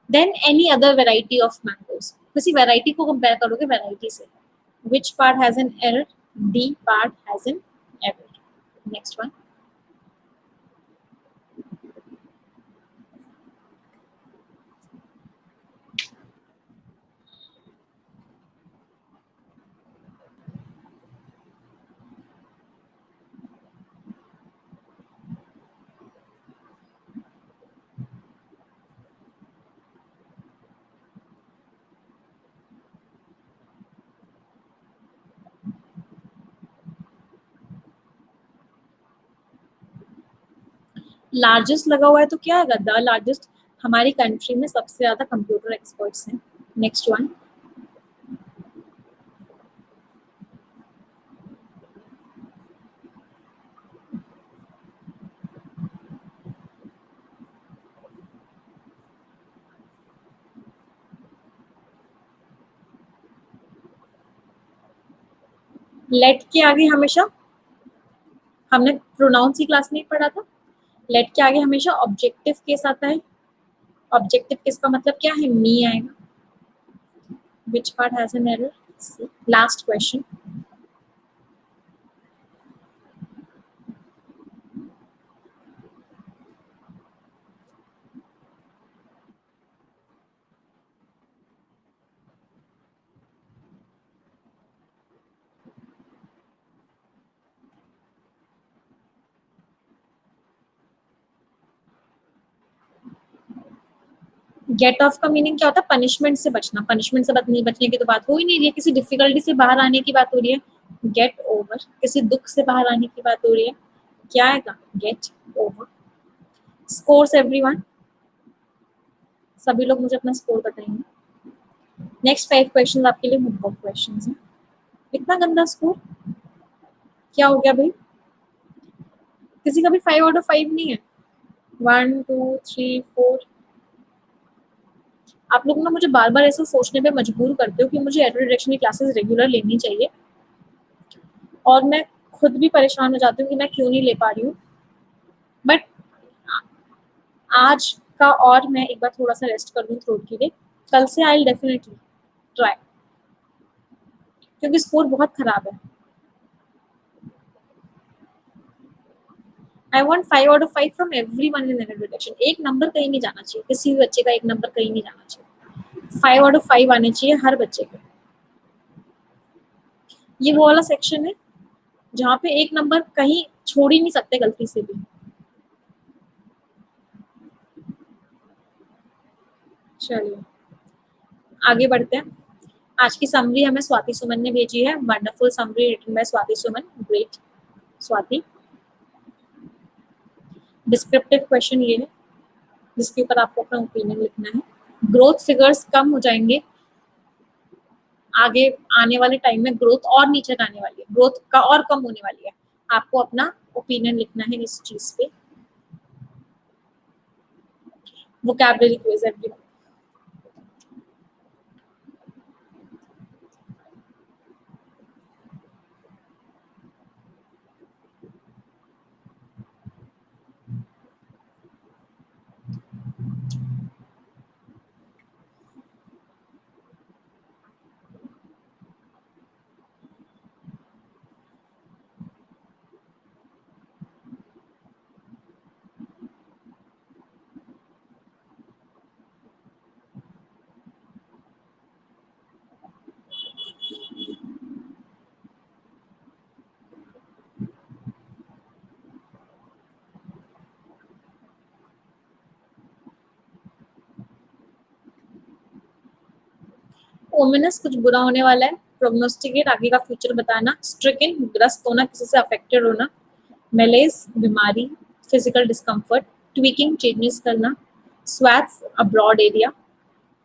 Speaker 1: Than any other variety of mangoes, किसी वेराइटी को कंपेयर करोगे वेराइटी से। Which part has an error? D part has an error. Next one. Largest लगा हुआ है तो क्या है? द लार्जेस्ट, हमारी कंट्री में सबसे ज्यादा कंप्यूटर एक्सपर्ट्स हैं। Next one. लेट के आगे हमेशा, हमने प्रोनाउंस की क्लास में पढ़ा था, लेट के आगे हमेशा ऑब्जेक्टिव केस आता है। ऑब्जेक्टिव केस का मतलब क्या है? मी आएगा। Which part has an error? Last question. Get off का मीनिंग क्या होता है? पनिशमेंट से बचना। पनिशमेंट से नहीं बचने की तो बात हो ही नहीं रही है, किसी डिफिकल्टी से बाहर आने की बात हो रही है। गेट ओवर, किसी दुख से बाहर आने की बात हो रही है। क्या आएगा? Get over. स्कोर्स एवरीवन, सभी लोग मुझे अपना स्कोर बताएंगे। नेक्स्ट 5 क्वेश्चन आपके लिए होमवर्क क्वेश्चन हैं। इतना गंदा स्कोर क्या हो गया भाई? किसी का भी 5 आउट ऑफ 5 नहीं है? 1 2 3 4। आप लोग ना मुझे बार बार ऐसा सोचने पे मजबूर करते हो कि मुझे एरर डिटेक्शन की क्लासेस रेगुलर लेनी चाहिए, और मैं खुद भी परेशान हो जाती हूँ कि मैं क्यों नहीं ले पा रही हूँ। बट आज का और मैं एक बार थोड़ा सा रेस्ट कर लूँ थ्रोट के लिए, कल से आई विल डेफिनेटली ट्राई, क्योंकि स्कोर बहुत खराब है। I want 5 out of 5 from every one in error detection. एक नंबर कहीं नहीं जाना चाहिए, किसी भी बच्चे का एक नंबर कहीं नहीं जाना चाहिए। 5 आउट ऑफ 5 आने चाहिए हर बच्चे के। ये वो वाला सेक्शन है जहाँ पे एक नंबर कहीं छोड़ ही नहीं सकते गलती से भी। चलिए आगे बढ़ते हैं। आज की समरी हमें स्वाति सुमन ने भेजी है। Wonderful summary written by Swati Suman. Great Swati. Descriptive question ये है जिसके ऊपर आपको अपना ओपिनियन लिखना है। ग्रोथ फिगर्स कम हो जाएंगे आगे आने वाले टाइम में, ग्रोथ और नीचे आने वाली है, ग्रोथ का और कम होने वाली है। आपको अपना ओपिनियन लिखना है इस चीज पे। Vocabulary quiz everyone. ओमिनस, कुछ बुरा होने वाला है। प्रोग्नोस्टिकेट आगे का फ्यूचर बताना, स्ट्रिकन ग्रस्त होना, किसी से अफेक्टेड होना, मेलेज बीमारी, फिजिकल डिस्कम्फर्ट, ट्वीकिंग चेंजेस करना, स्वैट्स अब्रॉड एरिया,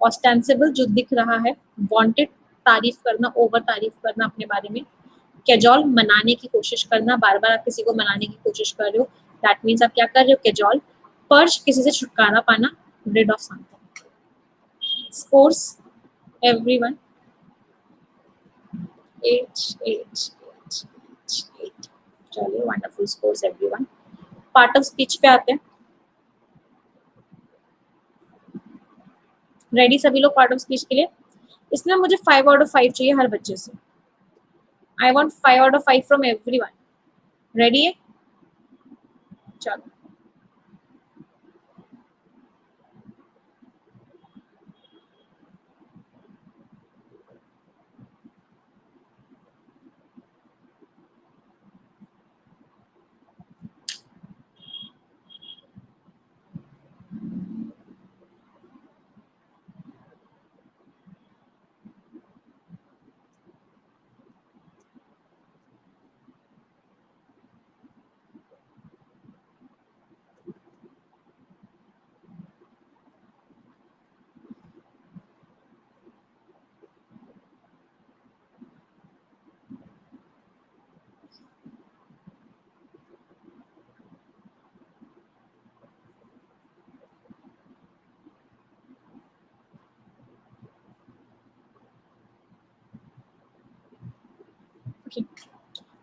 Speaker 1: ऑस्टेंसिबल जो दिख रहा है, वांटेड तारीफ करना, ओवर तारीफ करना अपने बारे में, कैजॉल मनाने की कोशिश करना, बार बार आप किसी को मनाने की कोशिश कर रहे हो, दैट मीन्स आप क्या कर रहे हो, कैजॉल, पर्च किसी से छुटकारा पाना, rid of something. Scores everyone 8 चलिए wonderful scores everyone. Part of speech पे आते हैं। रेडी सभी लोग पार्ट ऑफ स्पीच के लिए? इसमें मुझे 5 आउट ऑफ 5 चाहिए हर बच्चे से। I want 5 out of 5 from everyone. Ready है? चलो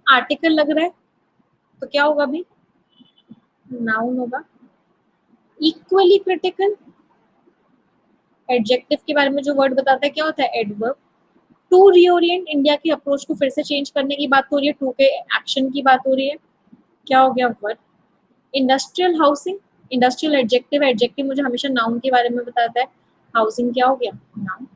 Speaker 1: आर्टिकल लग रहा है तो क्या होगा अभी? नाउन होगा। इक्वली क्रिटिकल एडजेक्टिव के बारे में जो वर्ड बताता है क्या होता है? एडवर्ब। टू रीओरिएंट इंडिया की अप्रोच को फिर से चेंज करने की बात हो रही है, टू के एक्शन की बात हो रही है, क्या हो गया? Word. Industrial housing, industrial adjective, adjective मुझे हमेशा नाउन के बारे में बताता है, हाउसिंग क्या हो गया? Noun.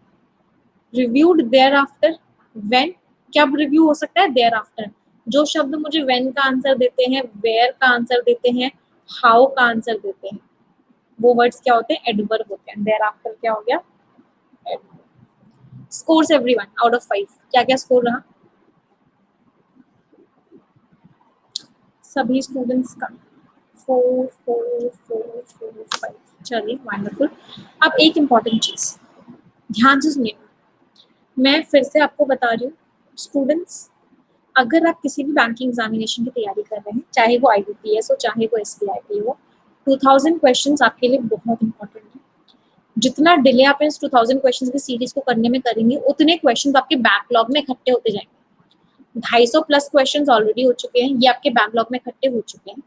Speaker 1: Reviewed thereafter, when, कब रिव्यू हो सकता है? Thereafter. जो शब्द मुझे व्हेन का आंसर देते हैं, वेयर का आंसर देते हैं, हाउ का आंसर देते हैं, वो वर्ड्स क्या होते हैं? एडवर्ब होते हैं। देयर आफ्टर क्या हो गया? स्कोर्स एवरीवन आउट ऑफ 5, क्या क्या स्कोर रहा सभी स्टूडेंट्स का? 4 4 4 4 5। चलिए वंडरफुल। अब एक इम्पॉर्टेंट चीज ध्यान से सुनिए, मैं फिर से आपको बता रही हूँ स्टूडेंट्स, अगर आप किसी भी बैंकिंग एग्जामिनेशन की तैयारी कर रहे हैं, चाहे वो IBPS हो चाहे वो SBIP हो, 2000 क्वेश्चंस आपके लिए बहुत इंपॉर्टेंट है। जितना डिले आप इस 2000 क्वेश्चंस की सीरीज को करने में करेंगे, उतने क्वेश्चंस आपके बैकलॉग में इकट्ठे होते जाएंगे। 250 प्लस क्वेश्चंस ऑलरेडी हो चुके हैं, ये आपके बैकलॉग में इकट्ठे हो चुके हैं।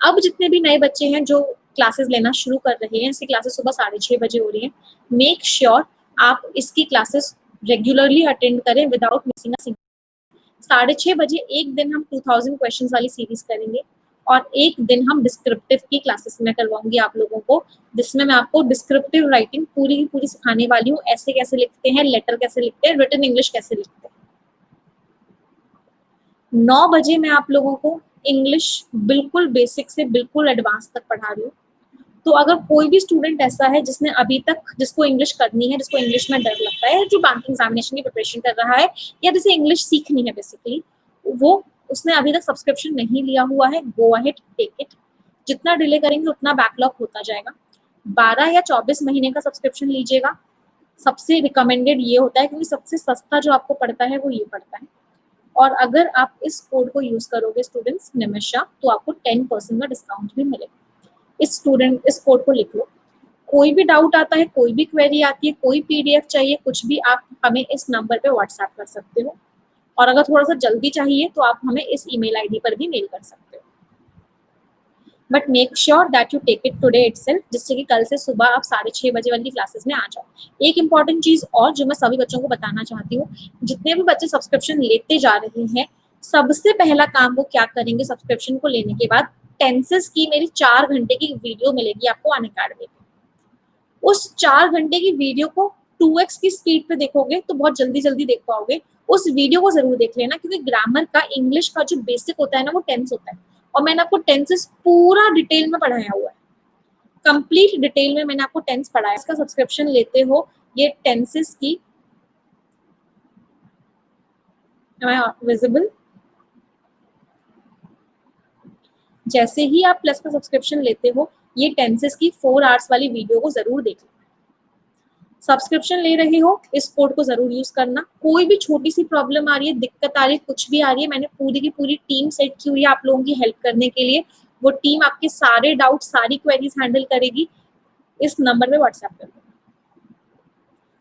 Speaker 1: अब जितने भी नए बच्चे हैं जो क्लासेस लेना शुरू कर रहे हैं, इसकी क्लासेस सुबह 6:30 बजे हो रही है, मेक श्योर आप इसकी क्लासेस रेगुलरली अटेंड करें विदाउट मिसिंग अ सिंगल। 6:30 बजे एक दिन हम 2000 क्वेश्चंस वाली सीरीज करेंगे और एक दिन हम डिस्क्रिप्टिव की क्लासेस में करवाऊंगी आप लोगों को, जिसमें मैं आपको डिस्क्रिप्टिव राइटिंग पूरी की पूरी सिखाने वाली हूँ। ऐसे कैसे लिखते हैं, लेटर कैसे लिखते हैं, रिटन इंग्लिश कैसे लिखते हैं। 9 बजे मैं आप लोगों को इंग्लिश बिल्कुल बेसिक से बिल्कुल एडवांस तक पढ़ा रही हूँ। तो अगर कोई भी स्टूडेंट ऐसा है जिसने अभी तक, जिसको इंग्लिश करनी है, जिसको इंग्लिश में डर लगता है, जो बैंकिंग एग्जामिनेशन की प्रिपरेशन कर रहा है या जिसे इंग्लिश सीखनी है बेसिकली, वो उसने अभी तक सब्सक्रिप्शन नहीं लिया हुआ है, गो अहेड टेक इट। जितना डिले करेंगे उतना बैकलॉग होता जाएगा। 12 या 24 महीने का सब्सक्रिप्शन लीजिएगा, सबसे रिकमेंडेड ये होता है, क्योंकि सबसे सस्ता जो आपको पड़ता है वो ये पड़ता है। और अगर आप इस कोड को यूज करोगे स्टूडेंट्स निमिषा, तो आपको 10% का डिस्काउंट भी मिलेगा। इस कोड को लिख लो। कोई भी डाउट आता है, कोई भी क्वेरी आती है, कोई PDF चाहिए, कुछ भी, आप हमें इस नंबर पे व्हाट्सएप कर सकते हो। और अगर थोड़ा सा जल्दी चाहिए तो आप हमें इस ईमेल ID पर भी मेल कर सकते हो। But make sure that you take it today itself, जिससे कि कल से सुबह आप 6:30 बजे वाली क्लासेस में आ जाओ। एक इंपॉर्टेंट चीज और जो मैं सभी बच्चों को बताना चाहती हूँ, जितने भी बच्चे सब्सक्रिप्शन लेते जा रहे हैं, सबसे पहला काम वो क्या करेंगे सब्सक्रिप्शन को लेने के बाद? टेंसेस की मेरी 4 घंटे की वीडियो मिलेगी आपको अनअकैडमी पे। उस 4 घंटे की वीडियो को 2x की स्पीड पे देखोगे तो बहुत जल्दी जल्दी देख पाओगे। उस वीडियो को जरूर देख लेना, क्योंकि ग्रामर का, इंग्लिश का जो बेसिक होता है ना, वो टेंस होता है, और मैंने आपको टेंसेस पूरा डिटेल में पढ़ाया हुआ है, कंप्लीट डिटेल में मैंने आपको टेंस पढ़ाया। इसका सब्सक्रिप्शन लेते हो, ये टेंसेस की Am I visible? जैसे ही आप प्लस का सब्सक्रिप्शन लेते हो, ये टेंसेस की 4 आवर्स वाली वीडियो को जरूर देखो। सब्सक्रिप्शन ले रहे हो, इस कोड को जरूर यूज करना। कोई भी छोटी सी प्रॉब्लम आ रही है, दिक्कत आ रही है, कुछ भी आ रही है, मैंने पूरी की पूरी टीम सेट की हुई है आप लोगों की हेल्प करने के लिए। वो टीम आपके सारे डाउट, सारी क्वेरीज हैंडल करेगी। इस नंबर पे व्हाट्सएप कर दो।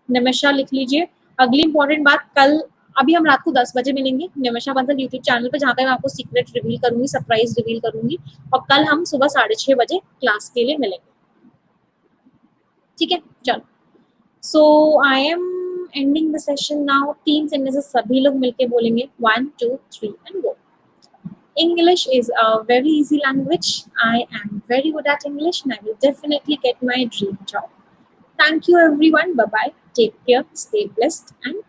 Speaker 1: निमिषा लिख लीजिए। अगली इंपॉर्टेंट बात, कल अभी हम रात को 10 बजे मिलेंगे निमिषा बंसल यूट्यूब चैनल पे, जहाँ पे मैं आपको सीक्रेट रिवील करूंगी, सरप्राइज रिवील करूंगी। और कल हम सुबह 6:30 बजे क्लास के लिए मिलेंगे। ठीक है, चलो। So I am ending the session now. 3 sentences सभी लोग मिलके बोलेंगे, 1 2 3 and go. English is a very easy language. I am very good at English and I will definitely get my dream job. Thank you everyone. Bye bye. Take care. Stay blessed and